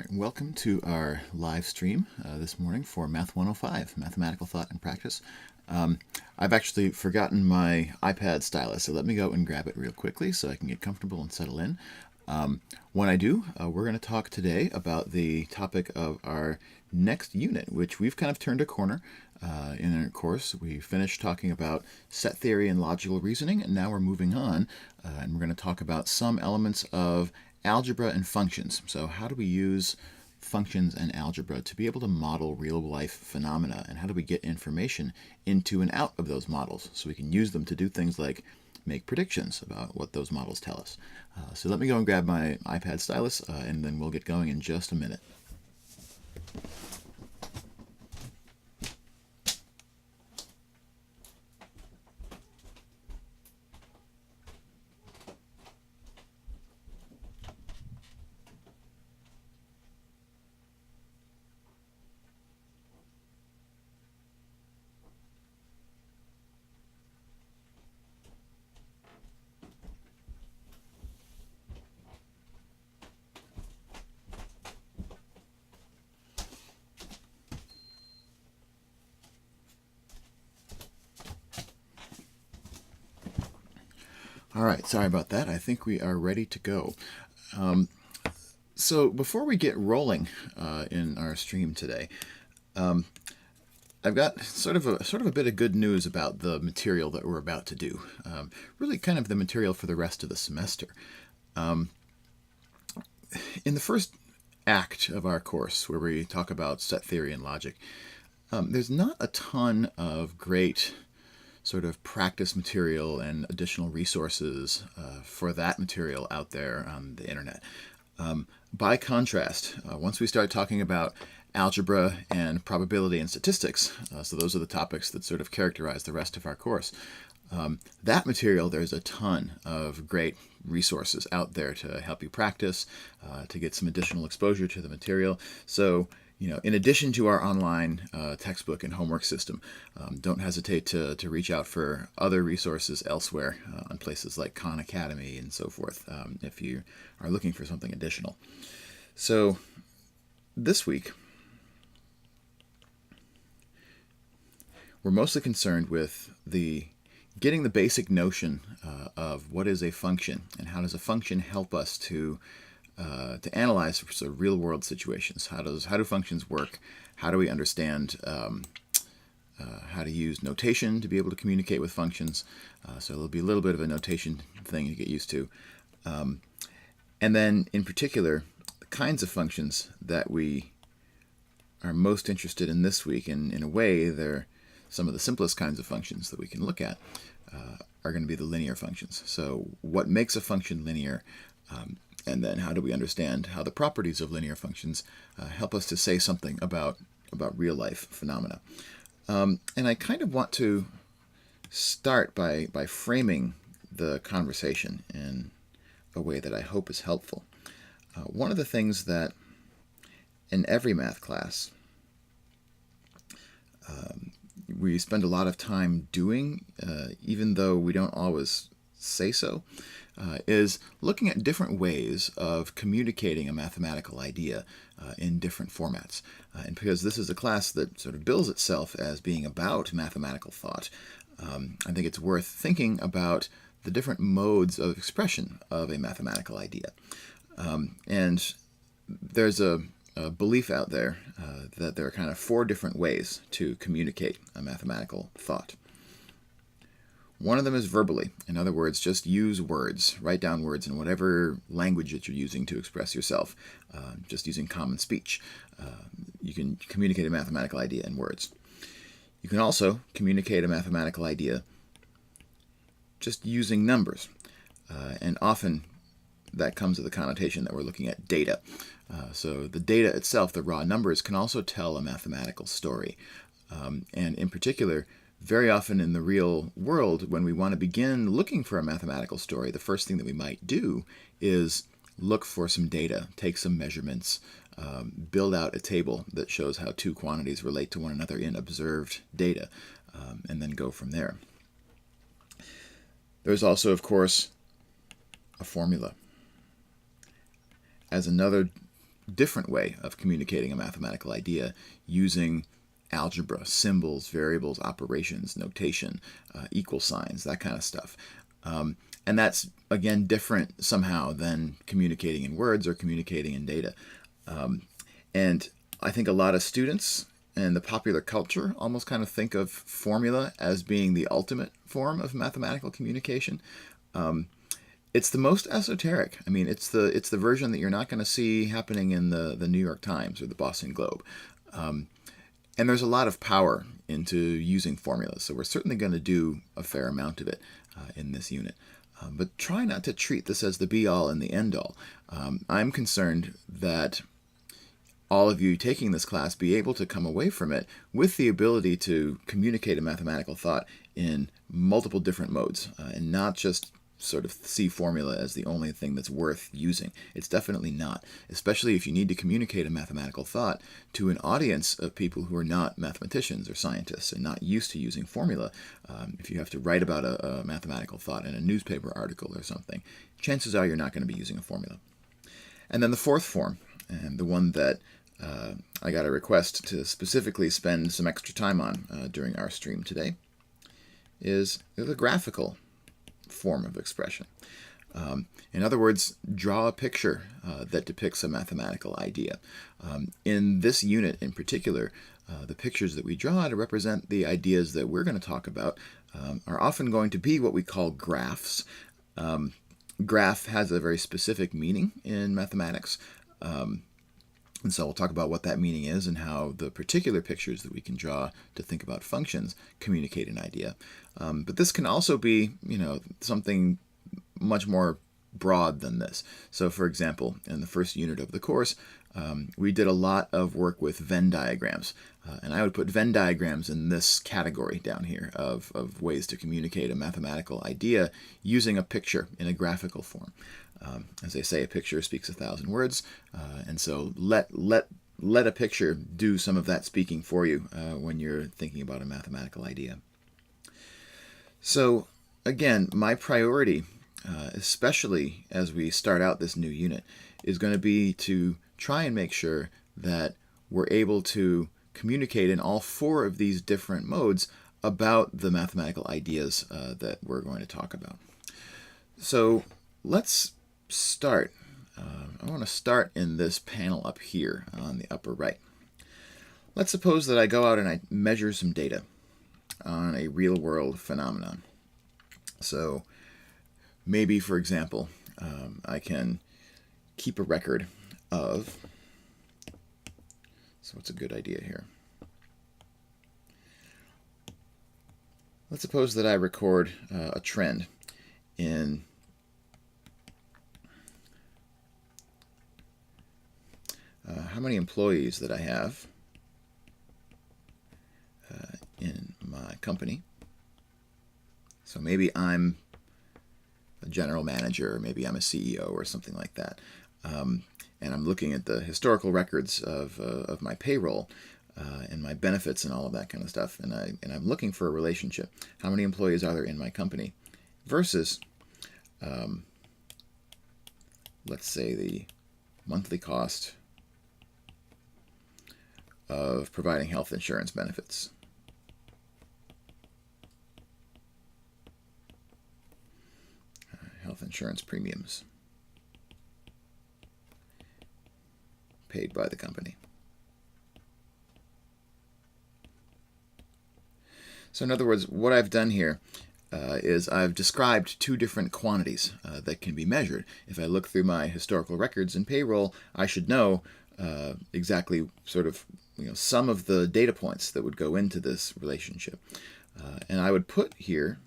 right, welcome to our live stream this morning for Math 105, Mathematical Thought and Practice. I've actually forgotten my iPad stylus, so let me go and grab it real quickly so I can get comfortable and settle in. When I do, we're going to talk today about the topic of our next unit, which we've kind of turned a corner in our course. We finished talking about set theory and logical reasoning, and now we're moving on, and we're going to talk about some elements of algebra and functions. So how do we use functions and algebra to be able to model real-life phenomena, and how do we get information into and out of those models so we can use them to do things like make predictions about what those models tell us. So let me go and grab my iPad stylus, and then we'll get going in just a minute. All right, sorry about that. I think we are ready to go. So before we get rolling in our stream today, I've got sort of a bit of good news about the material that we're about to do. Really kind of the material for the rest of the semester. In the first act of our course, where we talk about set theory and logic, there's not a ton of great sort of practice material and additional resources for that material out there on the internet. By contrast, once we start talking about algebra and probability and statistics, so those are the topics that sort of characterize the rest of our course, that material, there's a ton of great resources out there to help you practice, to get some additional exposure to the material. So, in addition to our online textbook and homework system, don't hesitate to reach out for other resources elsewhere on places like Khan Academy and so forth, if you are looking for something additional. So this week, we're mostly concerned with getting the basic notion of what is a function and how does a function help us to analyze sort of real-world situations. How do functions work? How do we understand how to use notation to be able to communicate with functions? So there'll be a little bit of a notation thing to get used to. And then, in particular, the kinds of functions that we are most interested in this week, and in a way, they're some of the simplest kinds of functions that we can look at, are going to be the linear functions. So what makes a function linear? And then how do we understand how the properties of linear functions help us to say something about real-life phenomena? And I kind of want to start by framing the conversation in a way that I hope is helpful. One of the things that in every math class we spend a lot of time doing, even though we don't always say so, is looking at different ways of communicating a mathematical idea in different formats. And because this is a class that sort of bills itself as being about mathematical thought, I think it's worth thinking about the different modes of expression of a mathematical idea. And there's a belief out there that there are kind of 4 different ways to communicate a mathematical thought. One of them is verbally. In other words, just use words. Write down words in whatever language that you're using to express yourself, just using common speech. You can communicate a mathematical idea in words. You can also communicate a mathematical idea just using numbers. And often that comes with the connotation that we're looking at data. So the data itself, the raw numbers, can also tell a mathematical story. And in particular, very often in the real world, when we want to begin looking for a mathematical story, the first thing that we might do is look for some data, take some measurements, build out a table that shows how 2 quantities relate to one another in observed data, and then go from there. There's also, of course, a formula as another different way of communicating a mathematical idea using algebra, symbols, variables, operations, notation, equal signs, that kind of stuff. And that's, again, different somehow than communicating in words or communicating in data. And I think a lot of students and the popular culture almost kind of think of formula as being the ultimate form of mathematical communication. It's the most esoteric. I mean, it's the version that you're not going to see happening in the New York Times or the Boston Globe. And there's a lot of power into using formulas, so we're certainly going to do a fair amount of it in this unit. But try not to treat this as the be-all and the end-all. I'm concerned that all of you taking this class be able to come away from it with the ability to communicate a mathematical thought in multiple different modes, and not just sort of see formula as the only thing that's worth using. It's definitely not, especially if you need to communicate a mathematical thought to an audience of people who are not mathematicians or scientists and not used to using formula. If you have to write about a mathematical thought in a newspaper article or something, chances are you're not going to be using a formula. And then the fourth form, and the one that I got a request to specifically spend some extra time on during our stream today, is the graphical form of expression. In other words, draw a picture that depicts a mathematical idea. In this unit in particular, the pictures that we draw to represent the ideas that we're going to talk about are often going to be what we call graphs. Graph has a very specific meaning in mathematics. And so we'll talk about what that meaning is and how the particular pictures that we can draw to think about functions communicate an idea. But this can also be, something much more broad than this. So for example, in the first unit of the course, we did a lot of work with Venn diagrams. And I would put Venn diagrams in this category down here of ways to communicate a mathematical idea using a picture in a graphical form. As they say, a picture speaks 1,000 words, and so let a picture do some of that speaking for you when you're thinking about a mathematical idea. So again, my priority, especially as we start out this new unit, is going to be to try and make sure that we're able to communicate in all four of these different modes about the mathematical ideas that we're going to talk about. So let's start. I want to start in this panel up here on the upper right. Let's suppose that I go out and I measure some data on a real-world phenomenon. So maybe, for example, I can keep a record of, so what's a good idea here? Let's suppose that I record a trend in how many employees that I have in my company. So maybe I'm a general manager, or maybe I'm a CEO or something like that. And I'm looking at the historical records of my payroll and my benefits and all of that kind of stuff. And I'm looking for a relationship. How many employees are there in my company versus, let's say, the monthly cost of providing health insurance benefits. Health insurance premiums paid by the company. So in other words, what I've done here is I've described two different quantities that can be measured. If I look through my historical records and payroll, I should know exactly sort of some of the data points that would go into this relationship. And I would put here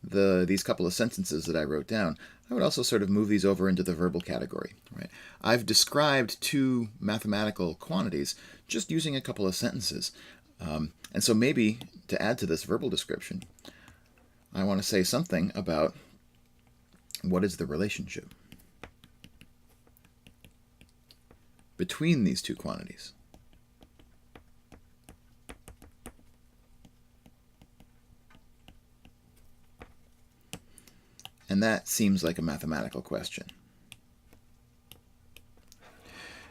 these couple of sentences that I wrote down. I would also sort of move these over into the verbal category. Right? I've described two mathematical quantities just using a couple of sentences. And so maybe to add to this verbal description, I want to say something about what is the relationship between these two quantities. And that seems like a mathematical question.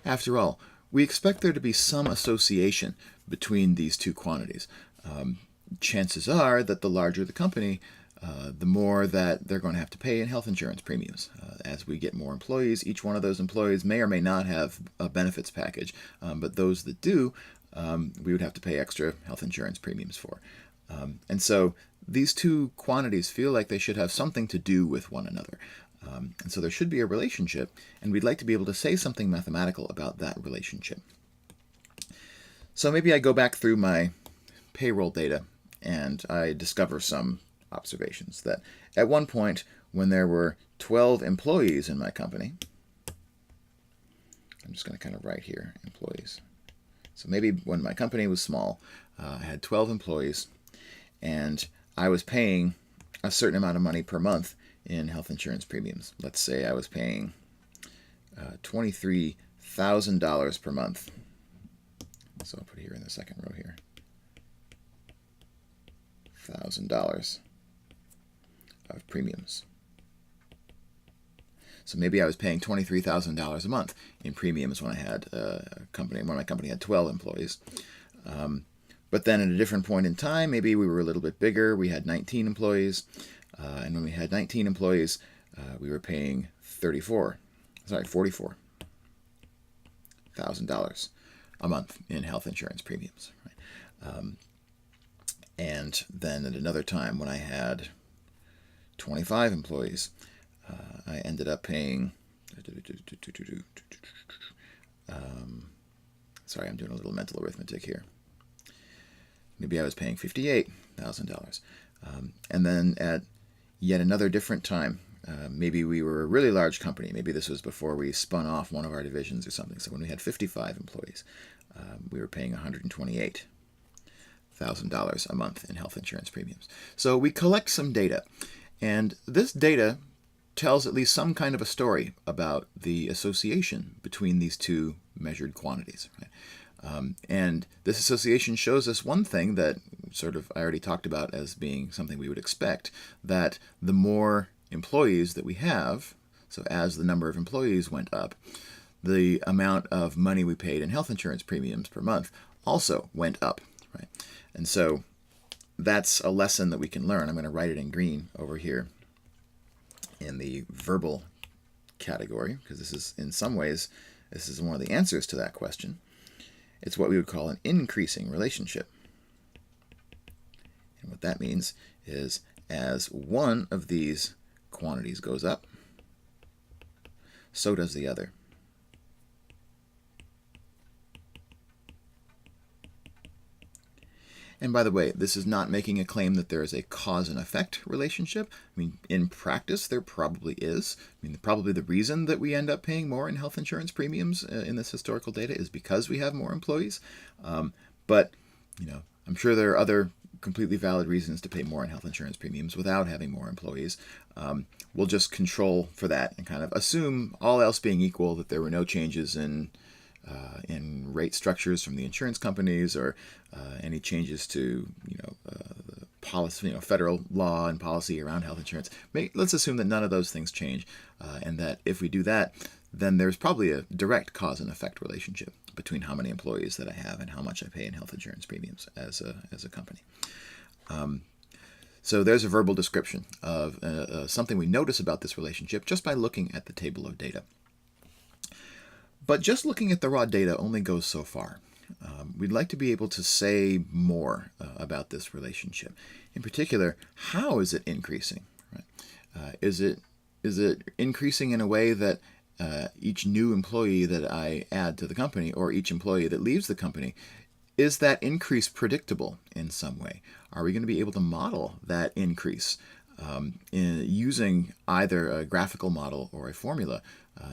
After all, we expect there to be some association between these two quantities. Chances are that the larger the company, the more that they're going to have to pay in health insurance premiums. As we get more employees, each one of those employees may or may not have a benefits package, but those that do, we would have to pay extra health insurance premiums for. And so these two quantities feel like they should have something to do with one another. And so there should be a relationship, and we'd like to be able to say something mathematical about that relationship. So maybe I go back through my payroll data and I discover some observations that at one point when there were 12 employees in my company, I'm just going to kind of write here, employees. So maybe when my company was small, I had 12 employees, and I was paying a certain amount of money per month in health insurance premiums. Let's say I was paying $23,000 per month. So I'll put here in the second row here. $1,000 of premiums. So maybe I was paying $23,000 a month in premiums when I had a company. When my company had 12 employees. But then at a different point in time, maybe we were a little bit bigger. We had 19 employees, and when we had 19 employees, we were paying $44,000 a month in health insurance premiums. Right? And then at another time when I had 25 employees, I ended up paying, sorry, I'm doing a little mental arithmetic here. Maybe I was paying $58,000. And then at yet another different time, maybe we were a really large company. Maybe this was before we spun off one of our divisions or something. So when we had 55 employees, we were paying $128,000 a month in health insurance premiums. So we collect some data, and this data tells at least some kind of a story about the association between these two measured quantities. Right? And this association shows us one thing that sort of I already talked about as being something we would expect, that the more employees that we have, so as the number of employees went up, the amount of money we paid in health insurance premiums per month also went up. Right? And so that's a lesson that we can learn. I'm going to write it in green over here in the verbal category, because this is, in some ways, this is one of the answers to that question. It's what we would call an increasing relationship. And what that means is as one of these quantities goes up, so does the other. And by the way, this is not making a claim that there is a cause and effect relationship. I mean, in practice, there probably is. I mean, probably the reason that we end up paying more in health insurance premiums in this historical data is because we have more employees. But, I'm sure there are other completely valid reasons to pay more in health insurance premiums without having more employees. We'll just control for that and kind of assume, all else being equal, that there were no changes in rate structures from the insurance companies, or any changes to the policy, federal law and policy around health insurance. Let's assume that none of those things change, and that if we do that, then there's probably a direct cause and effect relationship between how many employees that I have and how much I pay in health insurance premiums as a company. So there's a verbal description of something we notice about this relationship just by looking at the table of data. But just looking at the raw data only goes so far. We'd like to be able to say more about this relationship. In particular, how is it increasing? Right? Is it increasing in a way that each new employee that I add to the company, or each employee that leaves the company, is that increase predictable in some way? Are we going to be able to model that increase using either a graphical model or a formula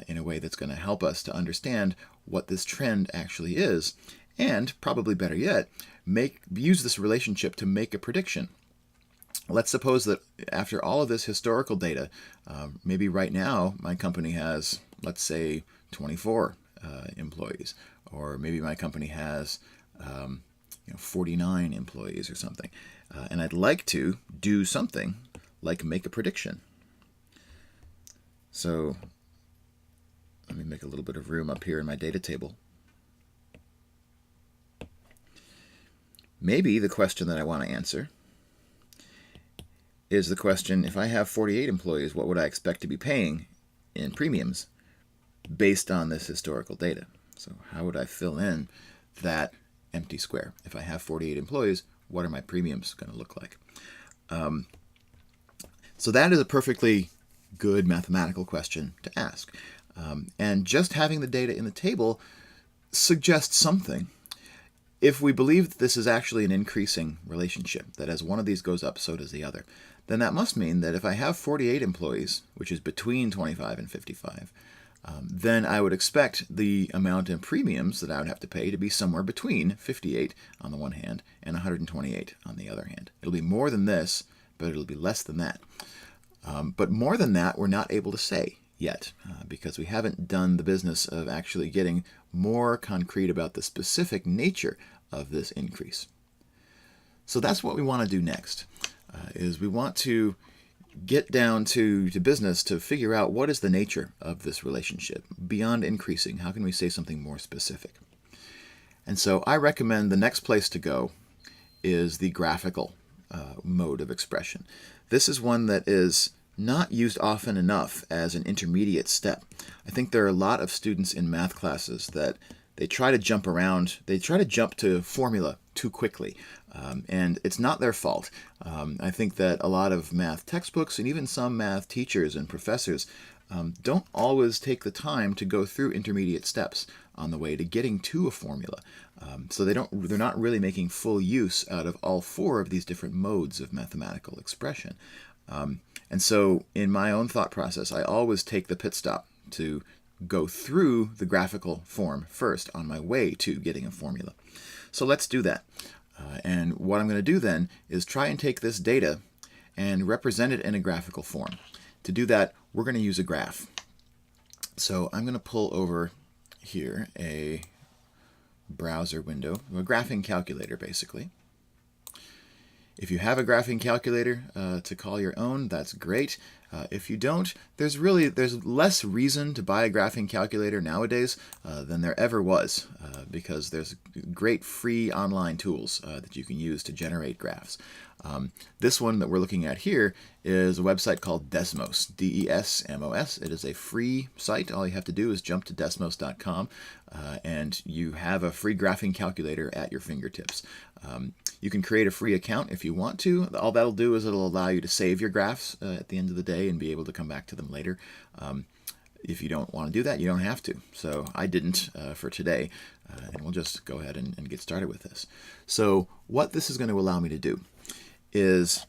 in a way that's going to help us to understand what this trend actually is, and probably better yet, use this relationship to make a prediction? Let's suppose that after all of this historical data, maybe right now my company has, let's say, 24 employees, or maybe my company has 49 employees or something, and I'd like to do something like make a prediction. So Let me make a little bit of room up here in my data table. Maybe the question that I want to answer is the question, if I have 48 employees, what would I expect to be paying in premiums based on this historical data? So how would I fill in that empty square? If I have 48 employees, what are my premiums going to look like? So that is a perfectly good mathematical question to ask. And just having the data in the table suggests something. If we believe that this is actually an increasing relationship, that as one of these goes up, so does the other, then that must mean that if I have 48 employees, which is between 25 and 55, then I would expect the amount in premiums that I would have to pay to be somewhere between 58 on the one hand and 128 on the other hand. It'll be more than this, but it'll be less than that. But more than that, we're not able to say yet, because we haven't done the business of actually getting more concrete about the specific nature of this increase. So that's what we want to do next, is we want to get down to business to figure out what is the nature of this relationship. Beyond increasing, how can we say something more specific? And so I recommend the next place to go is the graphical mode of expression. This is one that is not used often enough as an intermediate step. I think there are a lot of students in math classes that they try to jump around, they try to jump to formula too quickly, and it's not their fault. I think that a lot of math textbooks and even some math teachers and professors don't always take the time to go through intermediate steps on the way to getting to a formula. So they're not really making full use out of all four of these different modes of mathematical expression. And so in my own thought process, I always take the pit stop to go through the graphical form first on my way to getting a formula. So let's do that. And what I'm going to do then is try and take this data and represent it in a graphical form. To do that, we're going to use a graph. So I'm going to pull over here a browser window, a graphing calculator basically. If you have a graphing calculator to call your own, that's great. If you don't, there's less reason to buy a graphing calculator nowadays than there ever was, because there's great free online tools that you can use to generate graphs. This one that we're looking at here is a website called Desmos, D-E-S-M-O-S. It is a free site. All you have to do is jump to desmos.com and you have a free graphing calculator at your fingertips. You can create a free account if you want to. All that'll do is it'll allow you to save your graphs at the end of the day and be able to come back to them later. If you don't want to do that, you don't have to. So I didn't for today, and we'll just go ahead and get started with this. So what this is going to allow me to do is,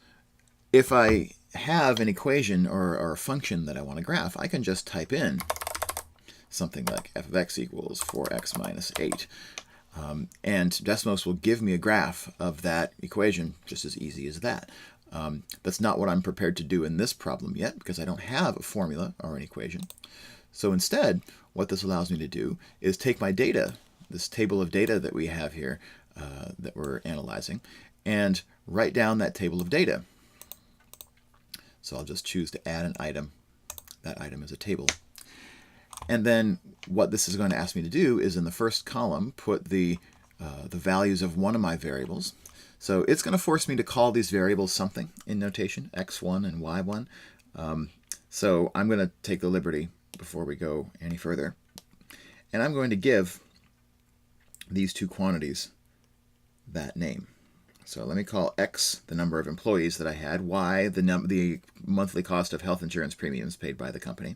if I have an equation or a function that I want to graph, I can just type in something like f of x equals 4x minus 8. And Desmos will give me a graph of that equation just as easy as that. That's not what I'm prepared to do in this problem yet, because I don't have a formula or an equation. So instead, what this allows me to do is take my data, this table of data that we have here that we're analyzing, and write down that table of data. So I'll just choose to add an item. That item is a table. And then what this is going to ask me to do is, in the first column, put the values of one of my variables. So it's going to force me to call these variables something in notation, x1 and y1. So I'm going to take the liberty, before we go any further, and I'm going to give these two quantities that name. So let me call x the number of employees that I had, y the monthly cost of health insurance premiums paid by the company.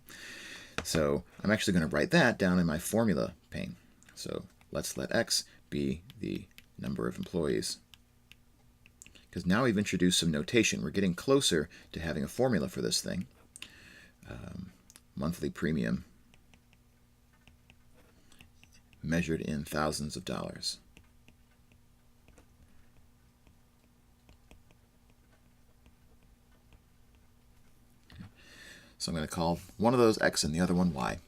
So I'm actually going to write that down in my formula pane. So let's let x be the number of employees, because now we've introduced some notation. We're getting closer to having a formula for this thing. Monthly premium measured in thousands of dollars. So I'm going to call one of those x and the other one y.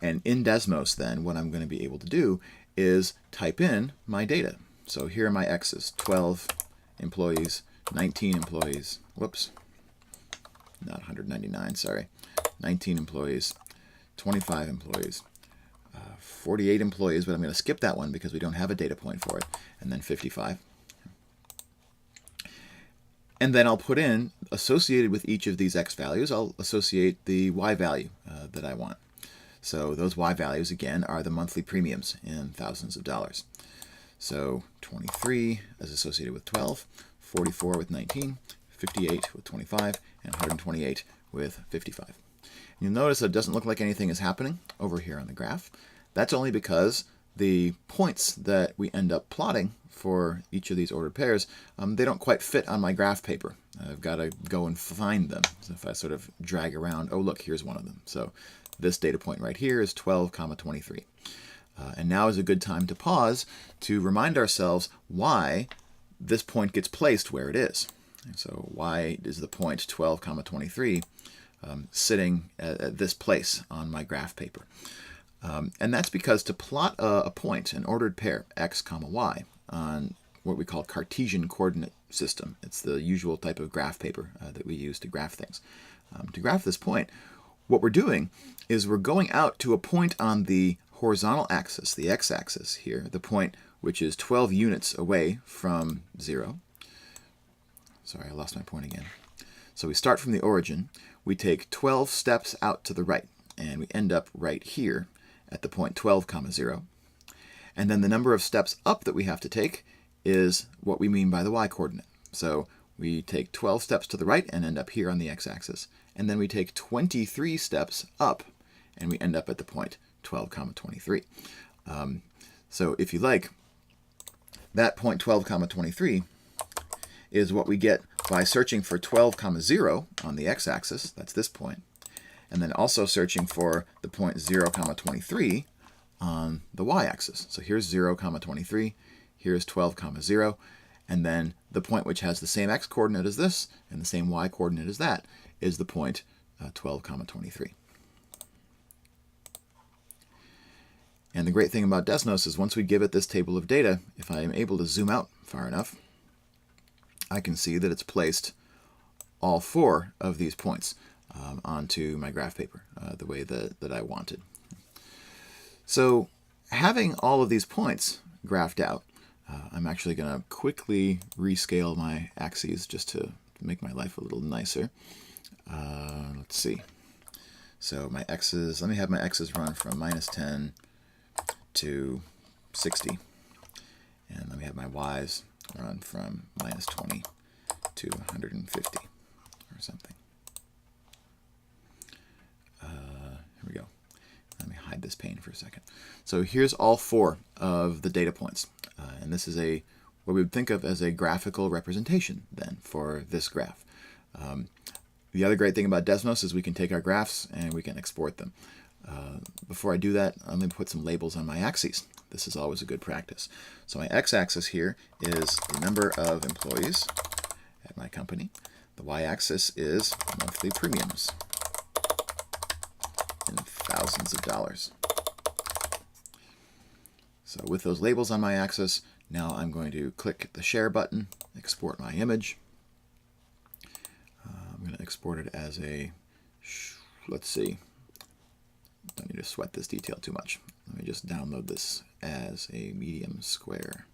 And in Desmos then, what I'm going to be able to do is type in my data. So here are my x's: 12 employees, 19 employees, whoops, not 199, sorry, 19 employees, 25 employees, 48 employees, but I'm going to skip that one because we don't have a data point for it, and then 55. And then I'll put in, associated with each of these x values, I'll associate the y value that I want. So those y values, again, are the monthly premiums in thousands of dollars. So 23 is associated with 12, 44 with 19, 58 with 25, and 128 with 55. You'll notice that it doesn't look like anything is happening over here on the graph. That's only because the points that we end up plotting for each of these ordered pairs, they don't quite fit on my graph paper. I've got to go and find them. So if I sort of drag around, oh look, here's one of them. So this data point right here is 12, 23. And now is a good time to pause to remind ourselves why this point gets placed where it is. And so why is the point 12, 23 sitting at this place on my graph paper? And that's because to plot a point, an ordered pair, x, y, on what we call Cartesian coordinate system, it's the usual type of graph paper that we use to graph things. To graph this point, what we're doing is we're going out to a point on the horizontal axis, the x-axis here, the point which is 12 units away from 0. Sorry, I lost my point again. So we start from the origin, we take 12 steps out to the right, and we end up right here at the point 12, 0. And then the number of steps up that we have to take is what we mean by the y-coordinate. So we take 12 steps to the right and end up here on the x-axis. And then we take 23 steps up, and we end up at the point 12, 23. So if you like, that point 12, 23 is what we get by searching for 12, 0 on the x-axis, that's this point, and then also searching for the point 0, 23 on the y-axis. So here's 0, 23, here's 12, 0, and then the point which has the same x-coordinate as this and the same y-coordinate as that is the point 12, 23. And the great thing about Desnos is once we give it this table of data, if I am able to zoom out far enough, I can see that it's placed all 4 of these points onto my graph paper the way that I wanted. So having all of these points graphed out, I'm actually going to quickly rescale my axes just to make my life a little nicer. Let's see. So my x's, let me have my x's run from -10 to 60. And let me have my y's run from -20 to 150 or something. Here we go. Let me hide this pane for a second. So here's all 4 of the data points. And this is what we would think of as a graphical representation then for this graph. The other great thing about Desnos is we can take our graphs and we can export them. Before I do that, I'm going to put some labels on my axes. This is always a good practice. So my x-axis here is the number of employees at my company. The y-axis is monthly premiums in thousands of dollars. So with those labels on my axis, now I'm going to click the share button, export my image. I'm going to export it as a, let's see, don't need to sweat this detail too much. Let me just download this as a medium square.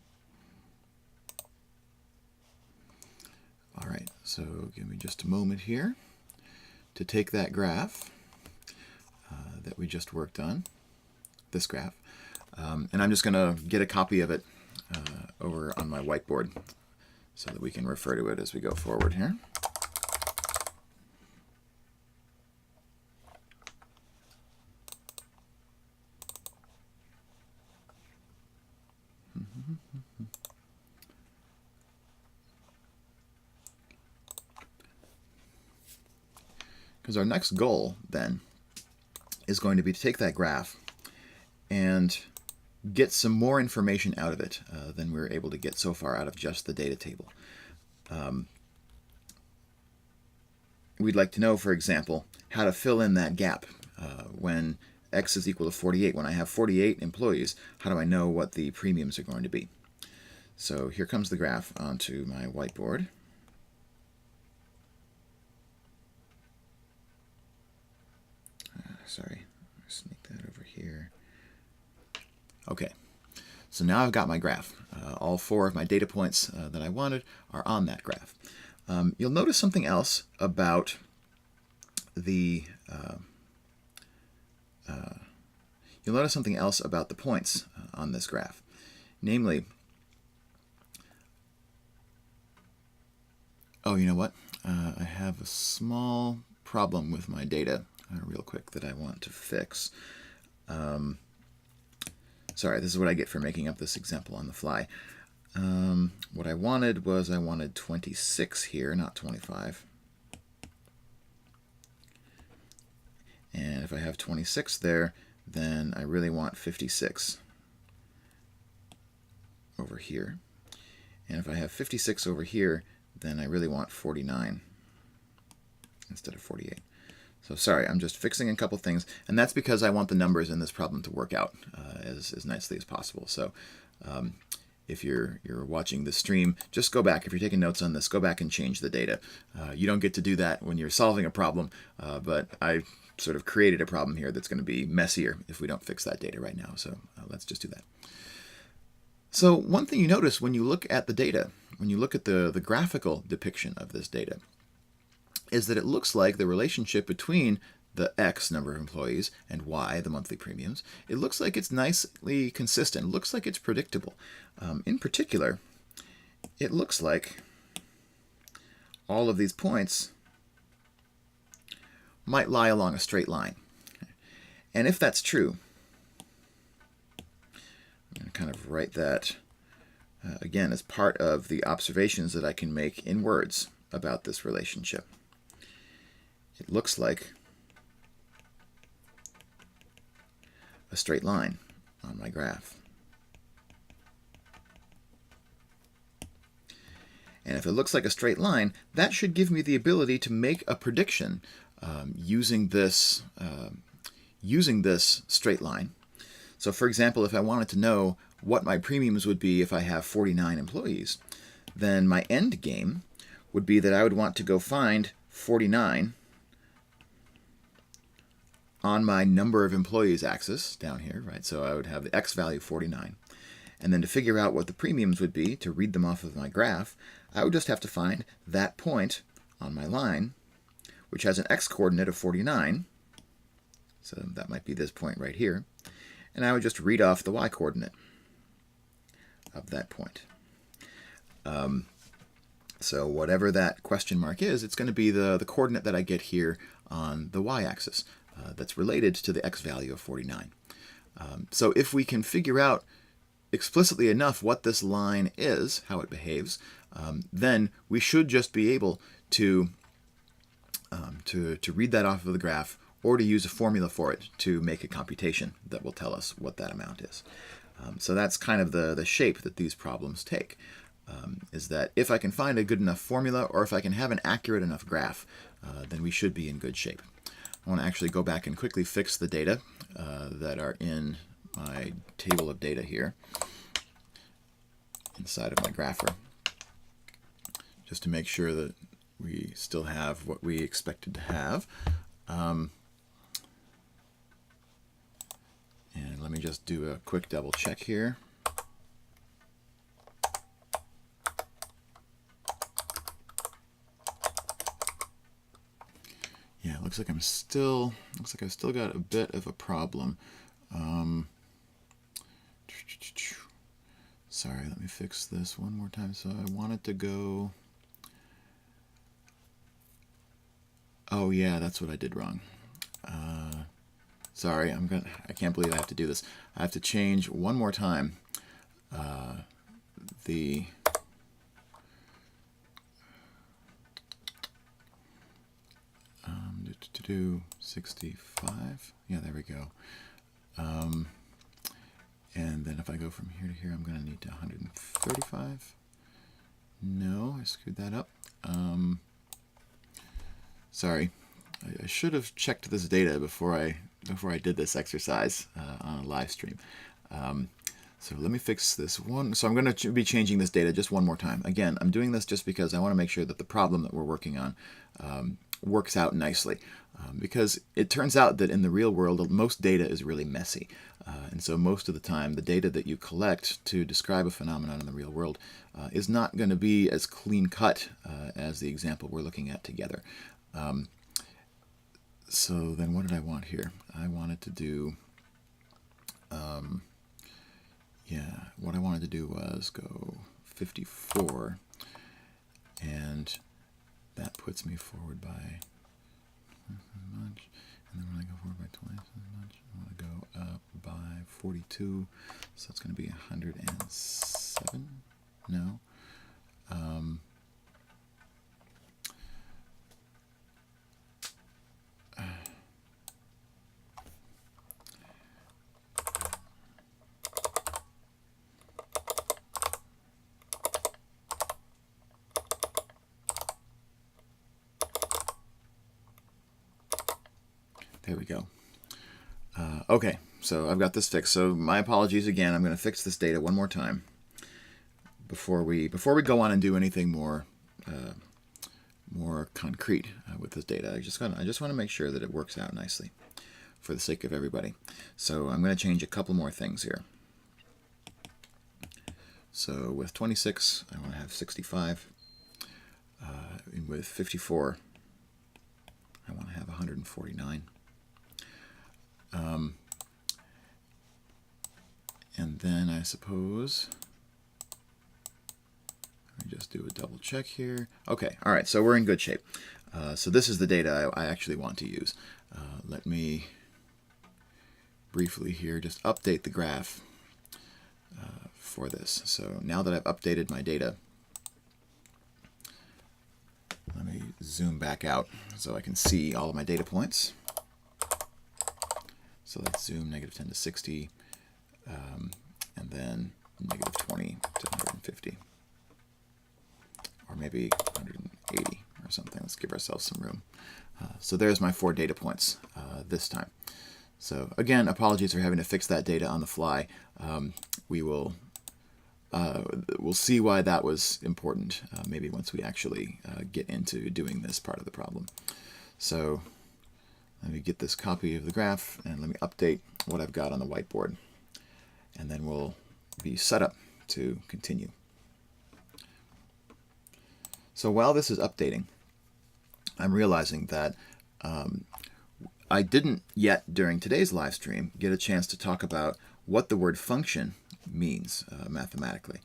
All right, so give me just a moment here to take that graph that we just worked on, this graph, and I'm just going to get a copy of it over on my whiteboard so that we can refer to it as we go forward here. Because our next goal then is going to be to take that graph and get some more information out of it than we were able to get so far out of just the data table. We'd like to know, for example, how to fill in that gap when x is equal to 48. When I have 48 employees, how do I know what the premiums are going to be? So here comes the graph onto my whiteboard. Sorry, sneak that over here. Okay, so now I've got my graph. All 4 of my data points that I wanted are on that graph. You'll notice something else about the points on this graph. Namely, oh, you know what? I have a small problem with my data real quick that I want to fix. Sorry, this is what I get for making up this example on the fly. What I wanted was 26 here, not 25. And if I have 26 there, then I really want 56 over here. And if I have 56 over here, then I really want 49 instead of 48. So sorry, I'm just fixing a couple things, and that's because I want the numbers in this problem to work out as nicely as possible. So if you're watching the stream, just go back. If you're taking notes on this, go back and change the data. You don't get to do that when you're solving a problem, but I sort of created a problem here that's going to be messier if we don't fix that data right now. So let's just do that. So one thing you notice when you look at the data, when you look at the graphical depiction of this data, is that it looks like the relationship between the X number of employees and Y, the monthly premiums, it looks like it's nicely consistent. It looks like it's predictable. In particular, it looks like all of these points might lie along a straight line. And if that's true, I'm going to kind of write that again as part of the observations that I can make in words about this relationship. It looks like a straight line on my graph. And if it looks like a straight line, that should give me the ability to make a prediction using this straight line. So for example, if I wanted to know what my premiums would be if I have 49 employees, then my end game would be that I would want to go find 49 on my number of employees axis down here, right? So I would have the X value 49. And then to figure out what the premiums would be, to read them off of my graph, I would just have to find that point on my line, which has an X coordinate of 49. So that might be this point right here. And I would just read off the Y coordinate of that point. So whatever that question mark is, it's going to be the coordinate that I get here on the Y-axis that's related to the X value of 49. So if we can figure out explicitly enough what this line is, how it behaves, then we should just be able to read that off of the graph or to use a formula for it to make a computation that will tell us what that amount is. So that's kind of the shape that these problems take, is that if I can find a good enough formula or if I can have an accurate enough graph, then we should be in good shape. I want to actually go back and quickly fix the data that are in my table of data here inside of my grapher, just to make sure that we still have what we expected to have. And let me just do a quick double check here. Yeah, it looks like I've still got a bit of a problem. Sorry, let me fix this one more time. So I want it to go. Oh yeah, that's what I did wrong. Sorry, I can't believe I have to do this. I have to change one more time the to do 65. Yeah, there we go. And then if I go from here to here, I'm going to need to 135. No, I screwed that up. Sorry, I should have checked this data before I did this exercise on a live stream. So let me fix this one. So I'm going to be changing this data just one more time. Again, I'm doing this just because I want to make sure that the problem that we're working on works out nicely. because it turns out that in the real world, most data is really messy. And so most of the time, the data that you collect to describe a phenomenon in the real world is not going to be as clean-cut as the example we're looking at together. So then what did I want here? I wanted to do, what I wanted to do was go 54, and that puts me forward by much, and then when I go forward by twice as much, I want to go up by 42, so it's going to be 107? No. There we go. Okay, so I've got this fixed. So my apologies again. I'm going to fix this data one more time before we go on and do anything more more concrete with this data. I just want to make sure that it works out nicely for the sake of everybody. So I'm going to change a couple more things here. So with 26, I want to have 65. With 54, I want to have 149. And then I suppose, let me just do a double check here. Okay, all right, so we're in good shape. So this is the data I actually want to use. Let me briefly here just update the graph for this. So now that I've updated my data, let me zoom back out so I can see all of my data points. So let's zoom -10 to 60, and then -20 to 150, or maybe 180 or something. Let's give ourselves some room. So there's my 4 data points this time. So again, apologies for having to fix that data on the fly. We'll see why that was important maybe once we actually get into doing this part of the problem. So let me get this copy of the graph and let me update what I've got on the whiteboard, and then we'll be set up to continue. So while this is updating, I'm realizing that I didn't yet during today's live stream get a chance to talk about what the word function means mathematically.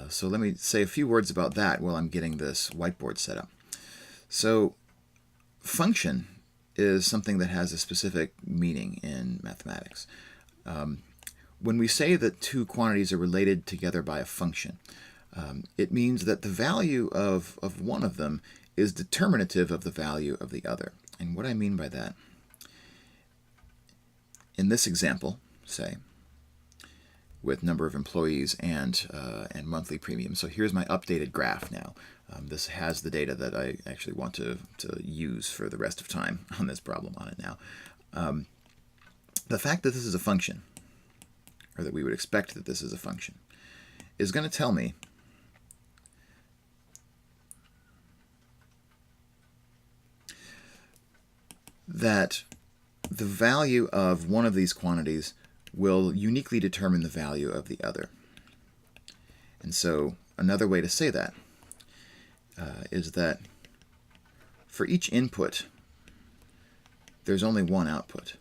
So let me say a few words about that while I'm getting this whiteboard set up. So function is something that has a specific meaning in mathematics. When we say that two quantities are related together by a function, it means that the value of one of them is determinative of the value of the other. And what I mean by that, in this example, say, with number of employees and monthly premium. So here's my updated graph now. This has the data that I actually want to use for the rest of time on this problem on it now. The fact that this is a function, or that we would expect that this is a function, is going to tell me that the value of one of these quantities will uniquely determine the value of the other. And so another way to say that is that for each input, there's only one output.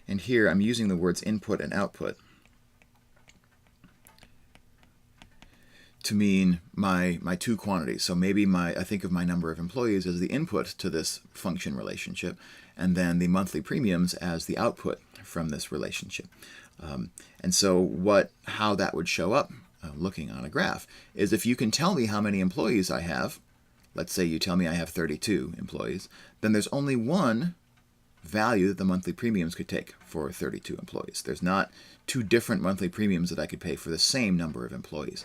And here I'm using the words input and output to mean my two quantities. So maybe I think of my number of employees as the input to this function relationship, and then the monthly premiums as the output from this relationship. And so how that would show up looking on a graph is if you can tell me how many employees I have, let's say you tell me I have 32 employees, then there's only one value that the monthly premiums could take for 32 employees. There's not two different monthly premiums that I could pay for the same number of employees.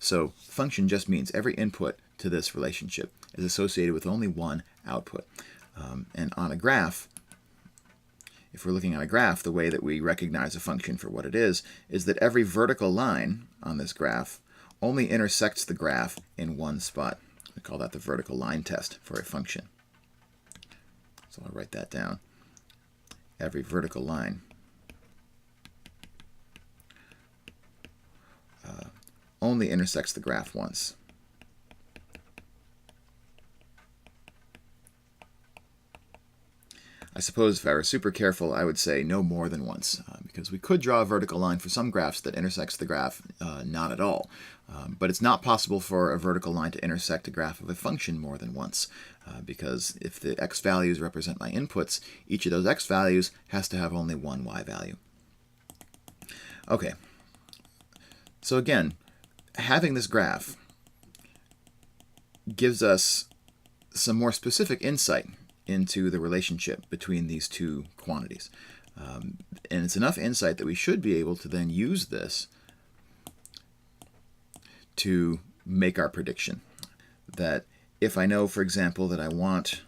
So function just means every input to this relationship is associated with only one output. And on a graph, if we're looking at a graph, the way that we recognize a function for what it is that every vertical line on this graph only intersects the graph in one spot. call that the vertical line test for a function. So I'll write that down. Every vertical line only intersects the graph once. I suppose if I were super careful, I would say no more than once, because we could draw a vertical line for some graphs that intersects the graph not at all. But it's not possible for a vertical line to intersect a graph of a function more than once, because if the x values represent my inputs, each of those x values has to have only one y value. Okay, so again, having this graph gives us some more specific insight into the relationship between these two quantities. And it's enough insight that we should be able to then use this to make our prediction. That if I know, for example, that I want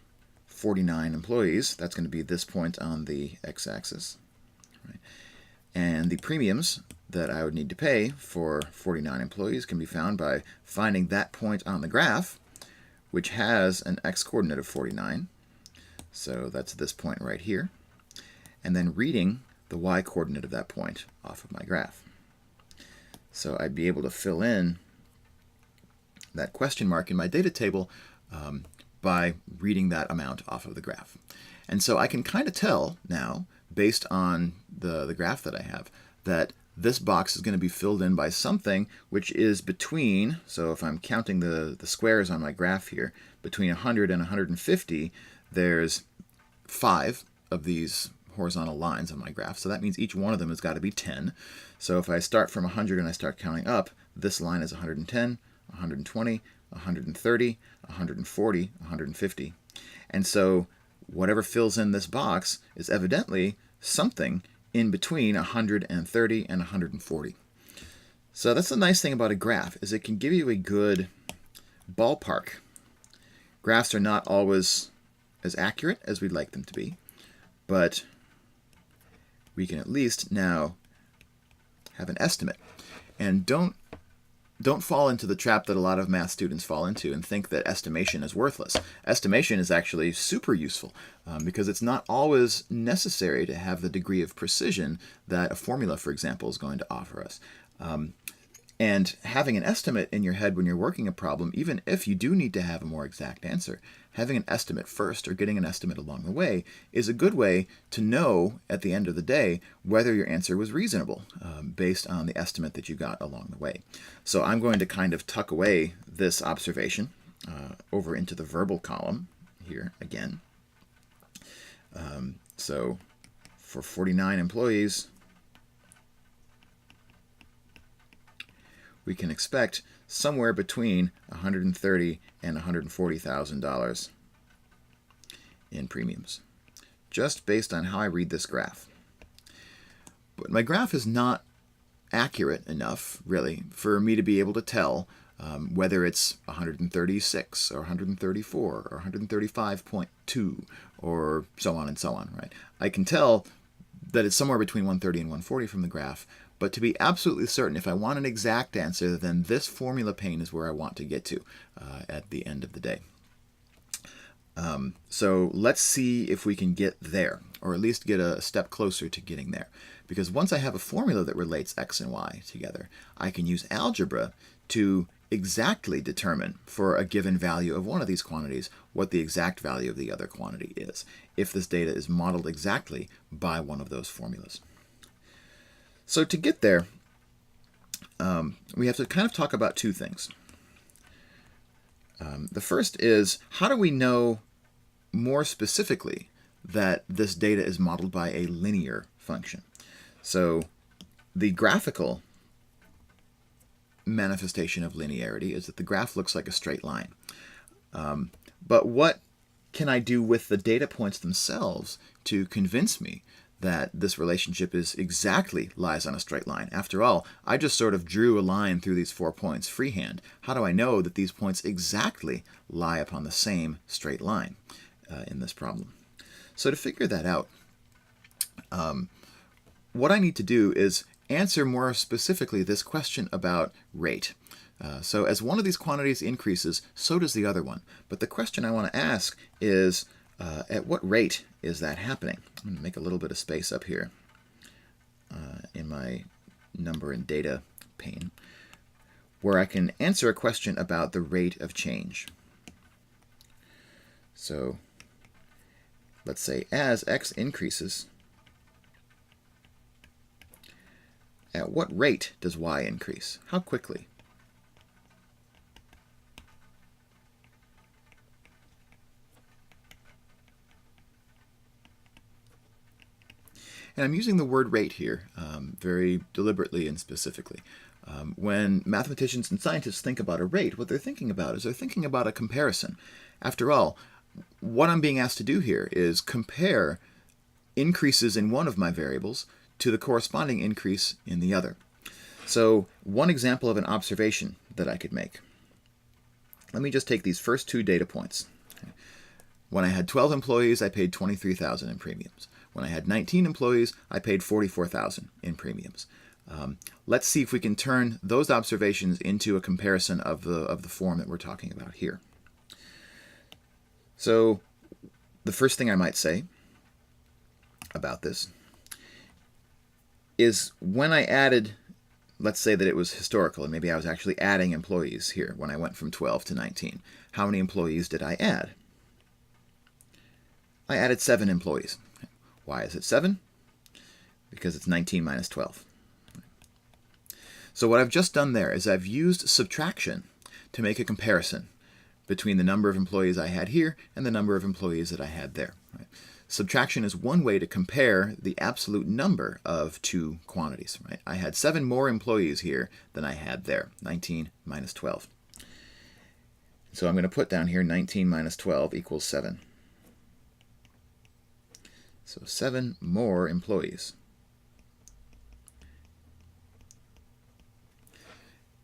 49 employees, that's going to be this point on the x-axis. Right? And the premiums that I would need to pay for 49 employees can be found by finding that point on the graph, which has an x-coordinate of 49. So that's this point right here. And then reading the y-coordinate of that point off of my graph. So I'd be able to fill in that question mark in my data table by reading that amount off of the graph. And so I can kind of tell now, based on the graph that I have, that this box is going to be filled in by something which is between, so if I'm counting the squares on my graph here, between 100 and 150, there's 5 of these horizontal lines on my graph, so that means each one of them has got to be 10. So if I start from 100 and I start counting up, this line is 110, 120, 130, 140, 150. And so whatever fills in this box is evidently something in between 130 and 140. So that's the nice thing about a graph, is it can give you a good ballpark. Graphs are not always as accurate as we'd like them to be, but we can at least now have an estimate. And don't fall into the trap that a lot of math students fall into and think that estimation is worthless. Estimation is actually super useful because it's not always necessary to have the degree of precision that a formula, for example, is going to offer us. And having an estimate in your head when you're working a problem, even if you do need to have a more exact answer, having an estimate first or getting an estimate along the way is a good way to know at the end of the day whether your answer was reasonable based on the estimate that you got along the way. So I'm going to kind of tuck away this observation over into the verbal column here again. So for 49 employees, we can expect somewhere between $130,000 and $140,000 in premiums, just based on how I read this graph. But my graph is not accurate enough, really, for me to be able to tell whether it's 136 or 134 or 135.2 or so on and so on, right? I can tell that it's somewhere between 130 and 140 from the graph, but to be absolutely certain, if I want an exact answer, then this formula pane is where I want to get to at the end of the day. So let's see if we can get there, or at least get a step closer to getting there. Because once I have a formula that relates x and y together, I can use algebra to exactly determine for a given value of one of these quantities what the exact value of the other quantity is, if this data is modeled exactly by one of those formulas. So to get there, we have to kind of talk about two things. The first is, how do we know more specifically that this data is modeled by a linear function? So the graphical manifestation of linearity is that the graph looks like a straight line. But what can I do with the data points themselves to convince me that this relationship lies on a straight line? After all, I just sort of drew a line through these 4 points freehand. How do I know that these points exactly lie upon the same straight line in this problem? So to figure that out, what I need to do is answer more specifically this question about rate. So as one of these quantities increases, so does the other one. But the question I want to ask is, at what rate is that happening? I'm going to make a little bit of space up here in my number and data pane, where I can answer a question about the rate of change. So let's say as x increases, at what rate does y increase? How quickly? And I'm using the word rate here very deliberately and specifically. When mathematicians and scientists think about a rate, what they're thinking about is they're thinking about a comparison. After all, what I'm being asked to do here is compare increases in one of my variables to the corresponding increase in the other. So one example of an observation that I could make. Let me just take these first two data points. When I had 12 employees, I paid $23,000 in premiums. When I had 19 employees, I paid $44,000 in premiums. Let's see if we can turn those observations into a comparison of the form that we're talking about here. So the first thing I might say about this is when I added, let's say that it was historical, and maybe I was actually adding employees here when I went from 12 to 19. How many employees did I add? I added 7 employees. Why is it 7? Because it's 19 minus 12. So what I've just done there is I've used subtraction to make a comparison between the number of employees I had here and the number of employees that I had there. Right? Subtraction is one way to compare the absolute number of two quantities. Right? I had 7 more employees here than I had there, 19 minus 12. So I'm going to put down here 19 minus 12 equals 7. So 7 more employees.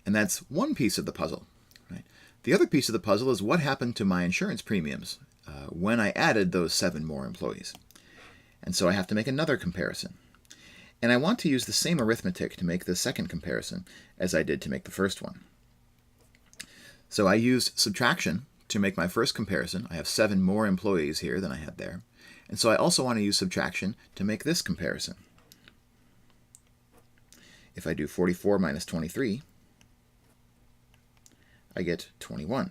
And that's one piece of the puzzle. Right? The other piece of the puzzle is what happened to my insurance premiums when I added those 7 more employees. And so I have to make another comparison. And I want to use the same arithmetic to make the second comparison as I did to make the first one. So I used subtraction to make my first comparison. I have 7 more employees here than I had there. And so I also want to use subtraction to make this comparison. If I do 44 minus 23, I get 21.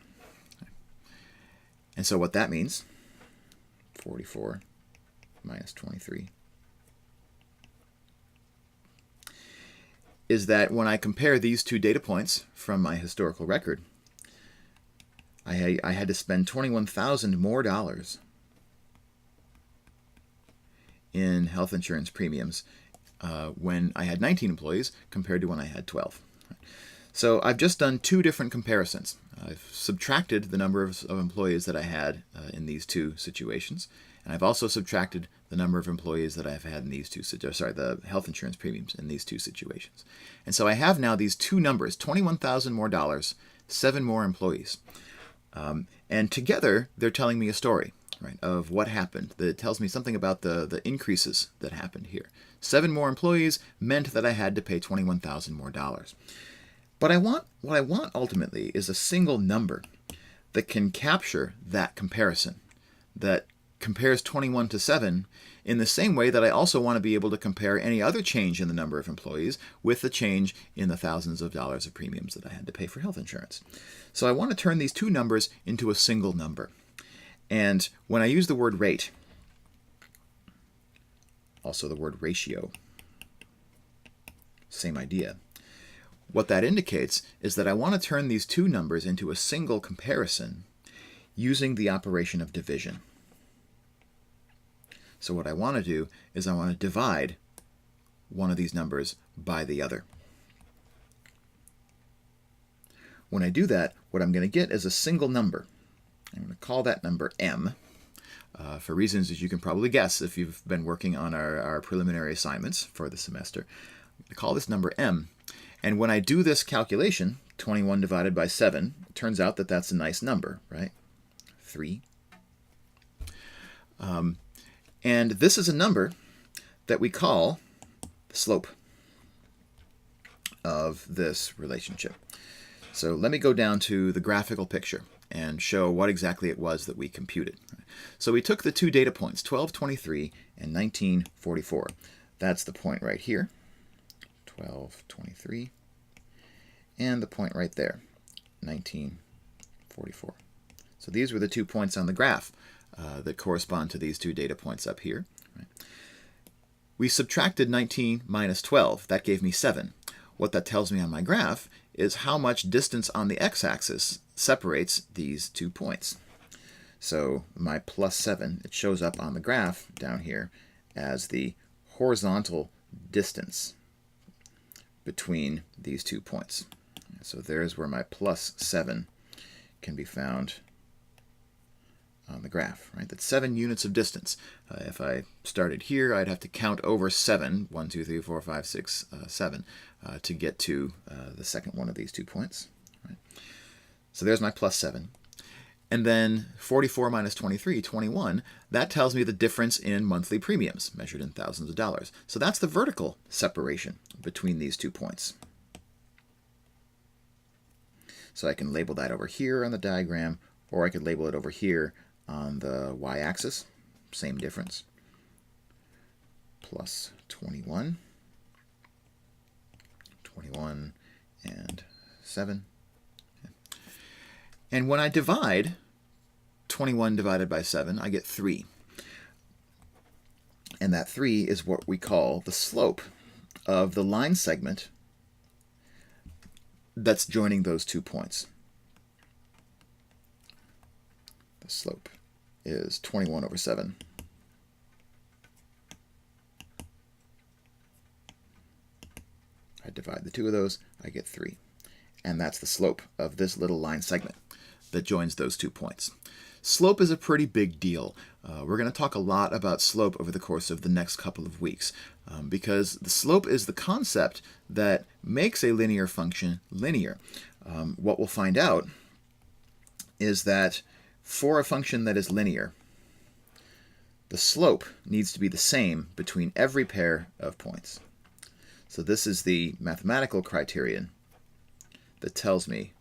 And so what that means, 44 minus 23, is that when I compare these two data points from my historical record, I had to spend $21,000 more in health insurance premiums when I had 19 employees compared to when I had 12. So I've just done two different comparisons. I've subtracted the number of employees that I had in these two situations, and I've also subtracted the number of employees that I've had in these two, the health insurance premiums in these two situations. And so I have now these two numbers, $21,000 more, 7 more employees. And together, they're telling me a story, right, of what happened. That tells me something about the increases that happened here. 7 more employees meant that I had to pay $21,000 more. But what I want ultimately is a single number that can capture that comparison, that compares 21 to 7 in the same way that I also want to be able to compare any other change in the number of employees with the change in the thousands of dollars of premiums that I had to pay for health insurance. So I want to turn these two numbers into a single number. And when I use the word rate, also the word ratio, same idea. What that indicates is that I want to turn these two numbers into a single comparison using the operation of division. So what I want to do is I want to divide one of these numbers by the other. When I do that, what I'm going to get is a single number. I'm going to call that number m, for reasons that you can probably guess if you've been working on our preliminary assignments for the semester. I'm going to call this number m. And when I do this calculation, 21 divided by 7, it turns out that that's a nice number, right? 3. And this is a number that we call the slope of this relationship. So let me go down to the graphical picture and show what exactly it was that we computed. So we took the two data points, 1223 and 1944. That's the point right here, 1223, and the point right there, 1944. So these were the 2 points on the graph that correspond to these two data points up here. Right? We subtracted 19 minus 12. That gave me 7. What that tells me on my graph is how much distance on the x-axis separates these 2 points. So my plus 7, it shows up on the graph down here as the horizontal distance between these 2 points. So there's where my plus 7 can be found on the graph, right? That's 7 units of distance. If I started here, I'd have to count over 7, 1, 2, 3, 4, 5, 6, 7, to get to the second one of these 2 points. Right? So there's my plus 7. And then 44 minus 23, 21, that tells me the difference in monthly premiums, measured in thousands of dollars. So that's the vertical separation between these 2 points. So I can label that over here on the diagram, or I could label it over here on the y-axis, same difference, plus 21, 21, and 7. And when I divide 21 divided by 7, I get 3. And that 3 is what we call the slope of the line segment that's joining those 2 points. The slope is 21 over 7. I divide the two of those, I get 3. And that's the slope of this little line segment that joins those 2 points. Slope is a pretty big deal. We're going to talk a lot about slope over the course of the next couple of weeks because the slope is the concept that makes a linear function linear. What we'll find out is that for a function that is linear, the slope needs to be the same between every pair of points. So this is the mathematical criterion that tells me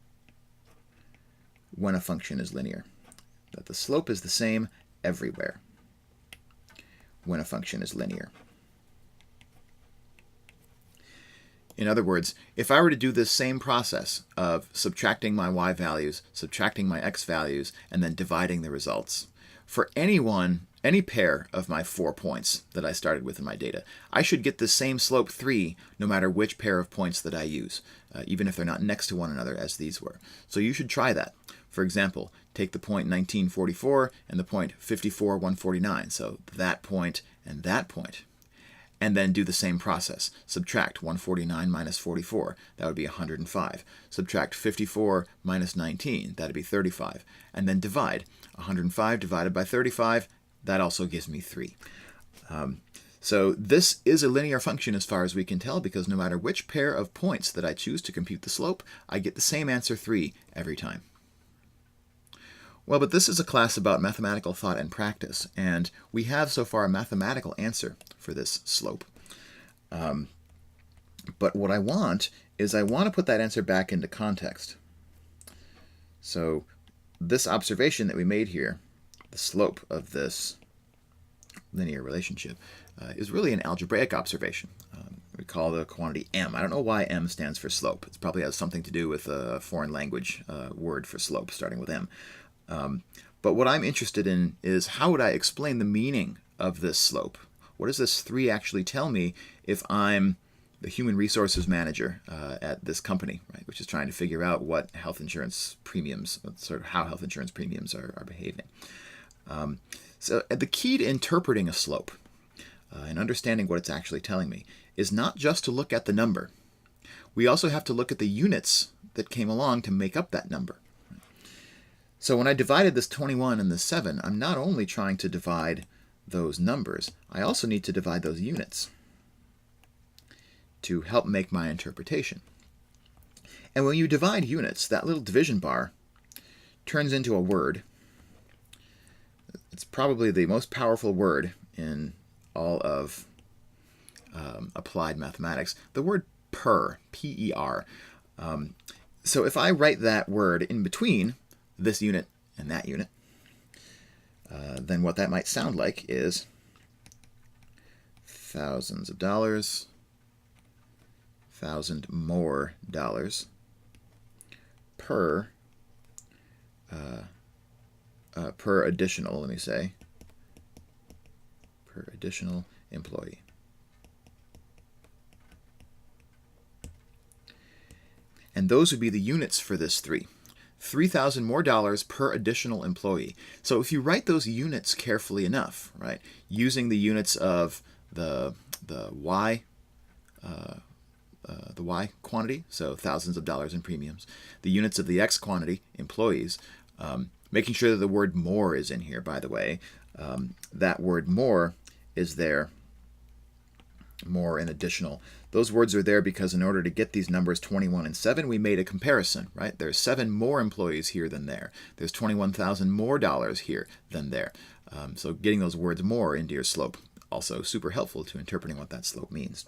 when a function is linear, that the slope is the same everywhere when a function is linear. In other words, if I were to do this same process of subtracting my y values, subtracting my x values, and then dividing the results, for any pair of my 4 points that I started with in my data, I should get the same slope 3 no matter which pair of points that I use, even if they're not next to one another as these were. So you should try that. For example, take the point 1944 and the point 54,149, so that point and that point. And then do the same process. Subtract 149 minus 44, that would be 105. Subtract 54 minus 19, that would be 35. And then divide. 105 divided by 35, that also gives me 3. So this is a linear function as far as we can tell, because no matter which pair of points that I choose to compute the slope, I get the same answer 3 every time. Well, but this is a class about mathematical thought and practice, and we have so far a mathematical answer for this slope. But what I want is I want to put that answer back into context. So this observation that we made here, the slope of this linear relationship, is really an algebraic observation. We call the quantity m. I don't know why m stands for slope. It probably has something to do with a foreign language word for slope starting with m. But what I'm interested in is how would I explain the meaning of this slope? What does this 3 actually tell me if I'm the human resources manager at this company, right, which is trying to figure out what health insurance premiums, sort of how health insurance premiums are behaving. So the key to interpreting a slope and understanding what it's actually telling me is not just to look at the number. We also have to look at the units that came along to make up that number. So when I divided this 21 and this 7, I'm not only trying to divide those numbers, I also need to divide those units to help make my interpretation. And when you divide units, that little division bar turns into a word. It's probably the most powerful word in all of applied mathematics. The word per, P-E-R. So if I write that word in between this unit and that unit, then what that might sound like is thousands of dollars, $1,000 more dollars per additional, let me say, per additional employee. And those would be the units for this 3. $3,000 more dollars per additional employee. So if you write those units carefully enough, right, using the units of the Y quantity, so thousands of dollars in premiums, the units of the X quantity, employees, making sure that the word more is in here, by the way. That word more is there, more and additional. Those words are there because in order to get these numbers 21 and 7, we made a comparison, right? There's 7 more employees here than there. There's $21,000 more dollars here than there. So getting those words more into your slope, also super helpful to interpreting what that slope means.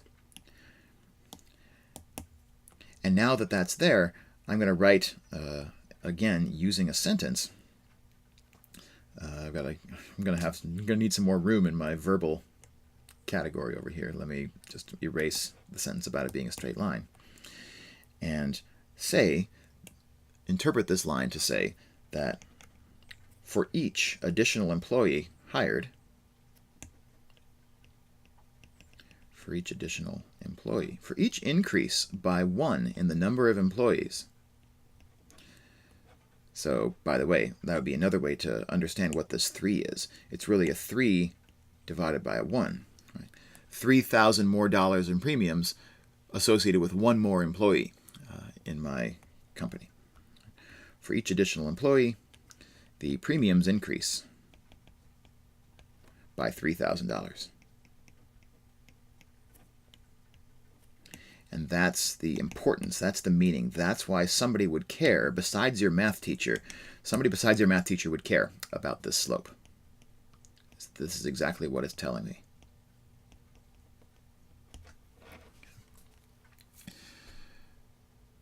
And now that that's there, I'm going to write, again, using a sentence. I'm going to need some more room in my verbal category over here. Let me just erase the sentence about it being a straight line. And interpret this line to say that for each additional employee hired, for each increase by 1 in the number of employees. So, by the way, that would be another way to understand what this 3 is. It's really a 3 divided by a 1. Right? $3,000 more dollars in premiums associated with 1 more employee in my company. For each additional employee, the premiums increase by $3,000. And that's the importance, that's the meaning, that's why somebody would care, besides your math teacher, somebody besides your math teacher would care about this slope. This is exactly what it's telling me.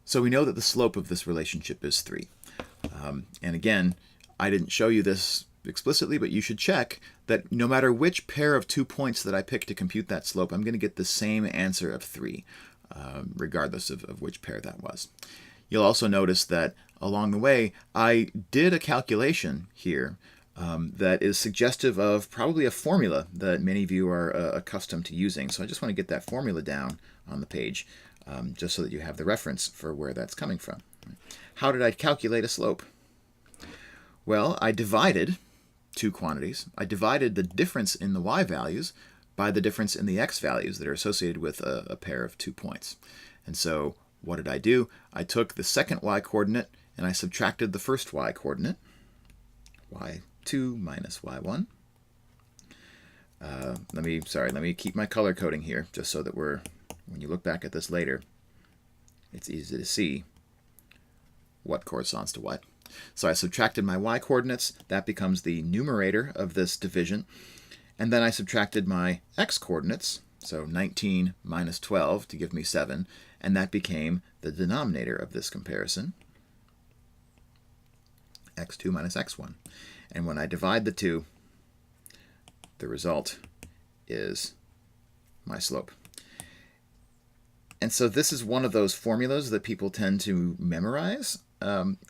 So we know that the slope of this relationship is 3. And again, I didn't show you this explicitly, but you should check that no matter which pair of 2 points that I pick to compute that slope, I'm going to get the same answer of 3. Regardless of which pair that was. You'll also notice that along the way, I did a calculation here that is suggestive of probably a formula that many of you are accustomed to using. So I just want to get that formula down on the page just so that you have the reference for where that's coming from. How did I calculate a slope? Well, I divided 2 quantities. I divided the difference in the y values by the difference in the x values that are associated with a pair of 2 points. And so what did I do? I took the second y coordinate and I subtracted the first y coordinate, y2 minus y1. Let me keep my color coding here just so that when you look back at this later, it's easy to see what corresponds to what. So I subtracted my y coordinates. That becomes the numerator of this division. And then I subtracted my x coordinates, so 19 minus 12 to give me 7, and that became the denominator of this comparison, x2 minus x1. And when I divide the two, the result is my slope. And so this is one of those formulas that people tend to memorize,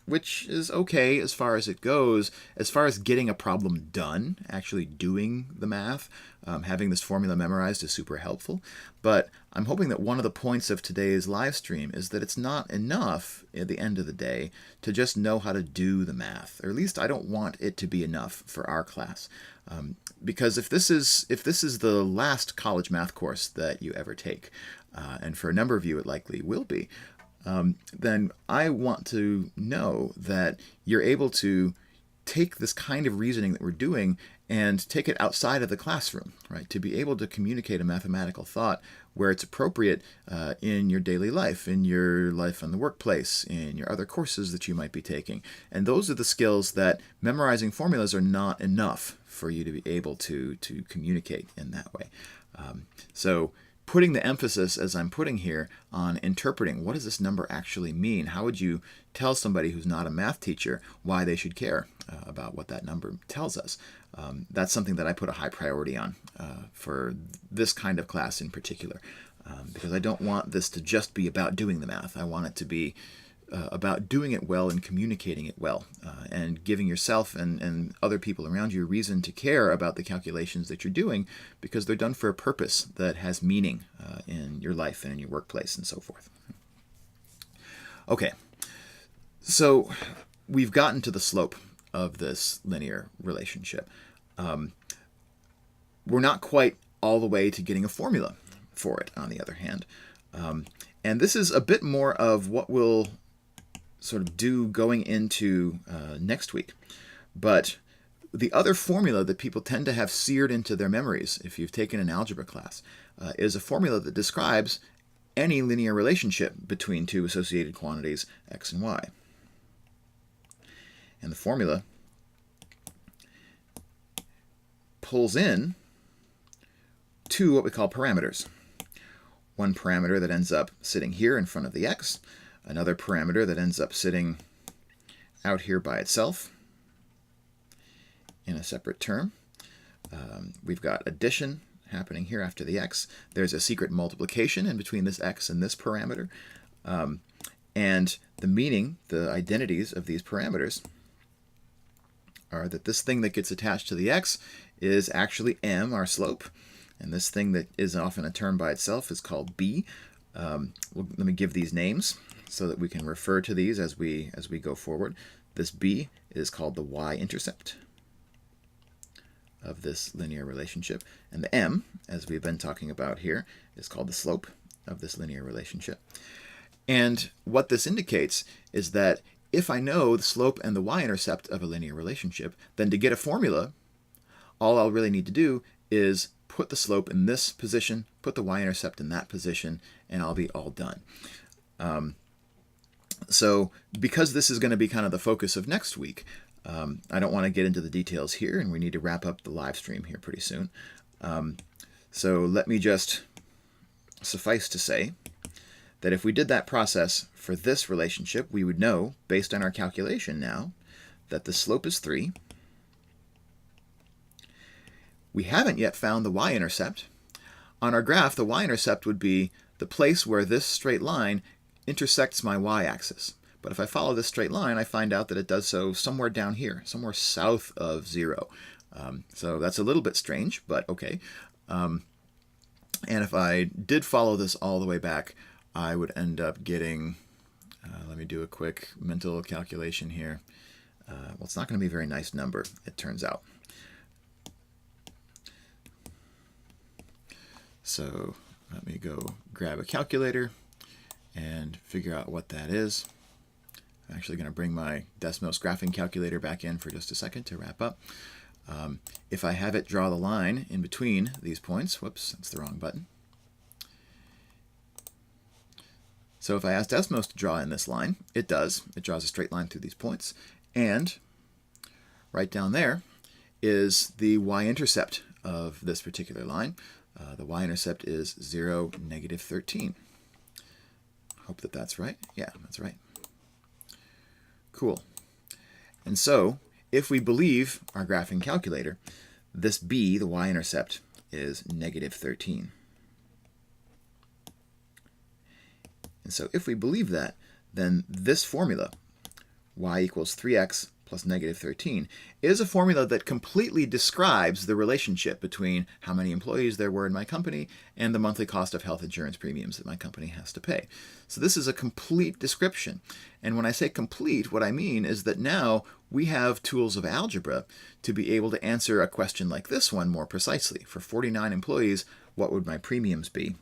which is okay as far as it goes. As far as getting a problem done, actually doing the math, having this formula memorized is super helpful. But I'm hoping that one of the points of today's live stream is that it's not enough at the end of the day to just know how to do the math, or at least I don't want it to be enough for our class. Because if this is the last college math course that you ever take, and for a number of you it likely will be, then I want to know that you're able to take this kind of reasoning that we're doing and take it outside of the classroom, right? To be able to communicate a mathematical thought where it's appropriate in your daily life, in your life in the workplace, in your other courses that you might be taking. And those are the skills that memorizing formulas are not enough for you to be able to communicate in that way. So putting the emphasis, as I'm putting here, on interpreting what does this number actually mean. How would you tell somebody who's not a math teacher why they should care about what that number tells us? That's something that I put a high priority on for this kind of class in particular, because I don't want this to just be about doing the math. I want it to be about doing it well and communicating it well, and giving yourself and other people around you a reason to care about the calculations that you're doing, because they're done for a purpose that has meaning in your life and in your workplace and so forth. Okay, so we've gotten to the slope of this linear relationship. We're not quite all the way to getting a formula for it, on the other hand. And this is a bit more of what we'll sort of do going into next week. But the other formula that people tend to have seared into their memories, if you've taken an algebra class, is a formula that describes any linear relationship between two associated quantities, x and y. And the formula pulls in two what we call parameters. One parameter that ends up sitting here in front of the x, another parameter that ends up sitting out here by itself in a separate term. We've got addition happening here after the x. There's a secret multiplication in between this x and this parameter. And the meaning, the identities of these parameters are that this thing that gets attached to the x is actually m, our slope, and this thing that is often a term by itself is called b. Let me give these names so that we can refer to these as we go forward. This b is called the y-intercept of this linear relationship, and the m, as we've been talking about here, is called the slope of this linear relationship. And what this indicates is that if I know the slope and the y-intercept of a linear relationship, then to get a formula, all I'll really need to do is put the slope in this position, put the y-intercept in that position, and I'll be all done. So because this is going to be kind of the focus of next week, I don't want to get into the details here, and we need to wrap up the live stream here pretty soon. So let me just suffice to say that if we did that process for this relationship, we would know, based on our calculation now, that the slope is 3. We haven't yet found the y-intercept. On our graph, the y-intercept would be the place where this straight line intersects my y-axis. But if I follow this straight line, I find out that it does so somewhere down here, somewhere south of 0. So that's a little bit strange, but okay. And if I did follow this all the way back, I would end up getting, let me do a quick mental calculation here. Well, it's not going to be a very nice number, it turns out. So let me go grab a calculator and figure out what that is. I'm actually going to bring my Desmos graphing calculator back in for just a second to wrap up. If I have it draw the line in between these points, whoops, that's the wrong button. So if I ask Desmos to draw in this line, it does. It draws a straight line through these points. And right down there is the y-intercept of this particular line. The y-intercept is 0, -13. Hope that that's right. Yeah, that's right. Cool. And so, if we believe our graphing calculator, this b, the y-intercept, is -13. And so if we believe that, then this formula, y equals 3x plus -13, is a formula that completely describes the relationship between how many employees there were in my company and the monthly cost of health insurance premiums that my company has to pay. So this is a complete description. And when I say complete, what I mean is that now we have tools of algebra to be able to answer a question like this one more precisely. For 49 employees, what would my premiums be?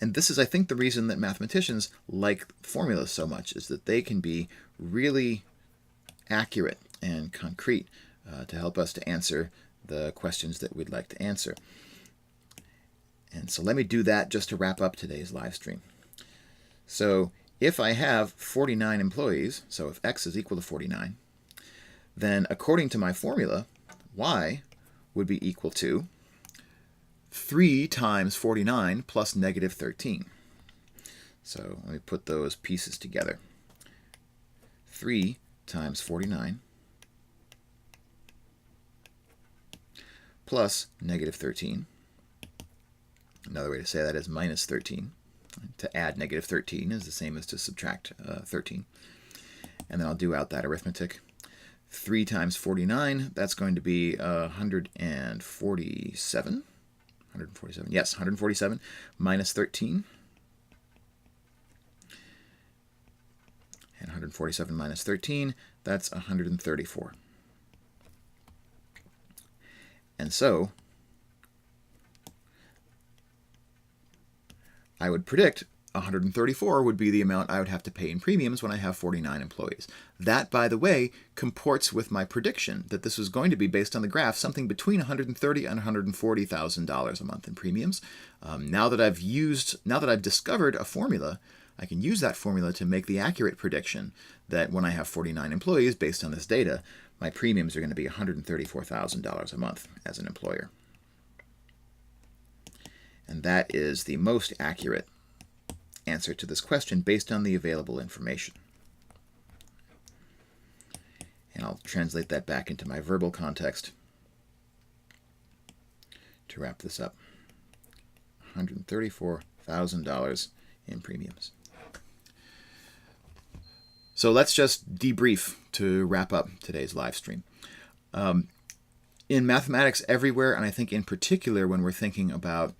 And this is, I think, the reason that mathematicians like formulas so much, is that they can be really accurate and concrete to help us to answer the questions that we'd like to answer. And so let me do that just to wrap up today's live stream. So if I have 49 employees, so if x is equal to 49, then according to my formula, y would be equal to 3 times 49 plus negative 13. So let me put those pieces together. 3 times 49 plus negative 13. Another way to say that is minus 13. To add negative 13 is the same as to subtract 13. And then I'll do out that arithmetic. 3 times 49, that's going to be 147. 147, yes, 147 minus 13. And 147 minus 13, that's 134. And so I would predict 134 would be the amount I would have to pay in premiums when I have 49 employees. That, by the way, comports with my prediction that this was going to be, based on the graph, something between $130,000 and $140,000 a month in premiums. Now that I've discovered a formula, I can use that formula to make the accurate prediction that when I have 49 employees, based on this data, my premiums are going to be $134,000 a month as an employer. And that is the most accurate answer to this question based on the available information. And I'll translate that back into my verbal context to wrap this up. $134,000 in premiums. So let's just debrief to wrap up today's live stream. In mathematics everywhere, and I think in particular when we're thinking about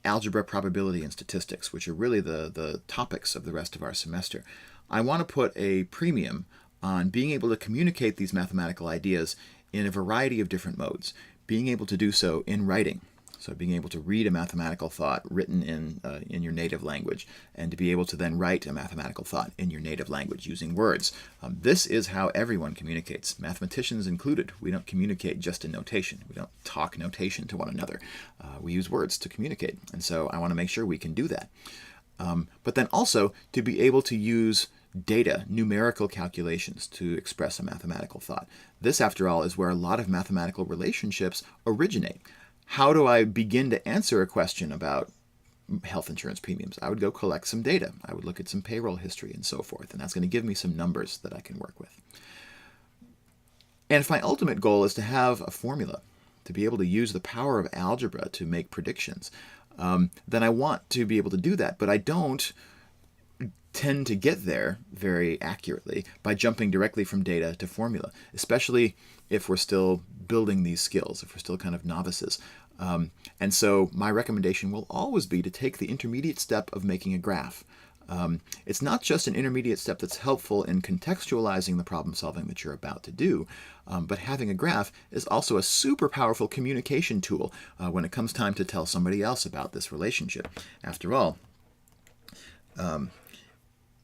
algebra, probability, and statistics, which are really the topics of the rest of our semester, I want to put a premium on being able to communicate these mathematical ideas in a variety of different modes. Being able to do so in writing, so being able to read a mathematical thought written in your native language, and to be able to then write a mathematical thought in your native language using words. This is how everyone communicates, mathematicians included. We don't communicate just in notation. We don't talk notation to one another. We use words to communicate, and so I want to make sure we can do that. But then also to be able to use data, numerical calculations, to express a mathematical thought. This, after all, is where a lot of mathematical relationships originate. How do I begin to answer a question about health insurance premiums? I would go collect some data. I would look at some payroll history and so forth, and that's going to give me some numbers that I can work with. And if my ultimate goal is to have a formula, to be able to use the power of algebra to make predictions, then I want to be able to do that, but I don't tend to get there very accurately by jumping directly from data to formula, especially if we're still building these skills, if we're still kind of novices. And so my recommendation will always be to take the intermediate step of making a graph. It's not just an intermediate step that's helpful in contextualizing the problem solving that you're about to do, but having a graph is also a super powerful communication tool when it comes time to tell somebody else about this relationship. After all,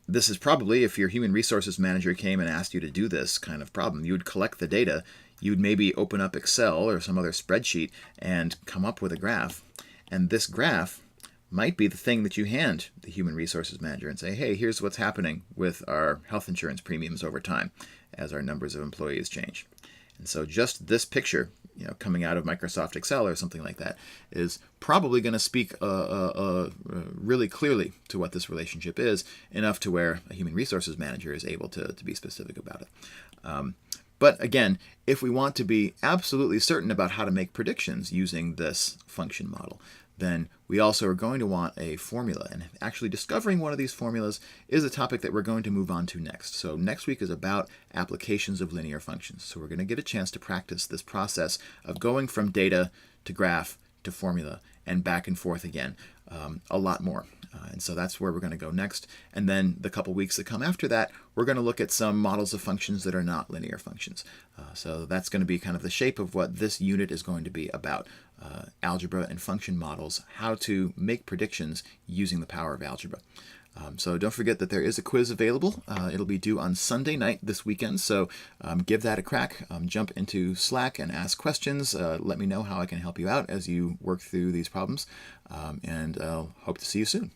this is probably, if your human resources manager came and asked you to do this kind of problem, you would collect the data, you'd maybe open up Excel or some other spreadsheet and come up with a graph. And this graph might be the thing that you hand the human resources manager and say, hey, here's what's happening with our health insurance premiums over time as our numbers of employees change. And so just this picture, coming out of Microsoft Excel or something like that, is probably going to speak really clearly to what this relationship is, enough to where a human resources manager is able to be specific about it. But again, if we want to be absolutely certain about how to make predictions using this function model, then we also are going to want a formula. And actually discovering one of these formulas is a topic that we're going to move on to next. So next week is about applications of linear functions. So we're going to get a chance to practice this process of going from data to graph to formula and back and forth again a lot more. And so that's where we're going to go next. And then the couple weeks that come after that, we're going to look at some models of functions that are not linear functions. So that's going to be kind of the shape of what this unit is going to be about. Algebra and function models, how to make predictions using the power of algebra. So don't forget that there is a quiz available. It'll be due on Sunday night this weekend, so give that a crack. Jump into Slack and ask questions. Let me know how I can help you out as you work through these problems, and I'll hope to see you soon.